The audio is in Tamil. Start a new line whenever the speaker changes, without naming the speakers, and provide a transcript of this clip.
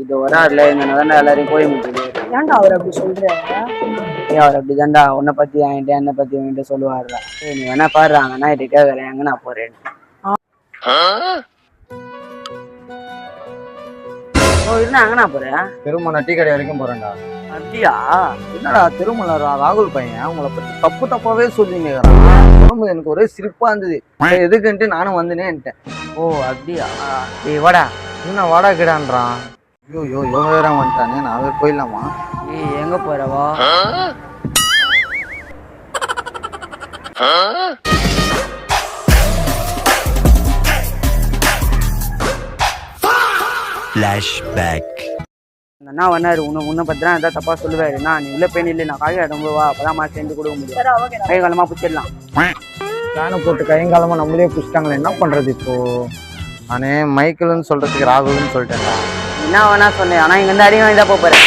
இது வராருல இந்த தாண்டா எல்லாரையும் போய் முடியுது.
ஏன்டா அவர் அப்படி சொல்ற?
அவர் அப்படி தாண்டா உன்னை பத்தி என்கிட்ட என்னை பத்தி என்கிட்ட சொல்லுவாருடா. நீ வேணா பாடுறாங்க நான் இட்டு கேட்கறேன் எங்க நான் போறேன். இருந்தா அங்க நான் போறேன்.
திருமண டீ கடை வரைக்கும் போறேன்டா.
அப்படியா?
என்னடா திருமண ராகுல் பையன் உங்களை பத்தி தப்பு தப்பாவே சொல்லிங்க. எனக்கு ஒரே சிரிப்பா இருந்தது. எதுக்குன்ட்டு நானும் வந்துனேன்ட்டேன்.
ஓ அப்படியா? ஏய் வாடா.
என்ன வாடா கிடான்றான். ஐயோ இவன் வேற வந்துட்டானே. நான் வேற போயிடலாமா?
ஏய் எங்க போறவா? அண்ணா வண்ணாரு உன்னை பத்தினா ஏதாவது தப்பா சொல்லுவாரு. நீ உள்ள பெண் இல்லை நான் காலையில் இடம்புவா அப்பதான் மாதிரி சேர்ந்து கொடுக்க முடியும். கை காலமா பிடிச்சிடலாம்.
ஃபேனை போட்டு கையங்காலமா நம்மளே பிடிச்சிட்டாங்களே என்ன பண்றது இப்போ? நானே மைக்கிள்னு சொல்றதுக்கு ராகுல்னு சொல்லிட்டேன்டா.
என்ன வேணா சொன்னேன் ஆனா இங்க இருந்து அடி வாங்கி தான் போறேன்.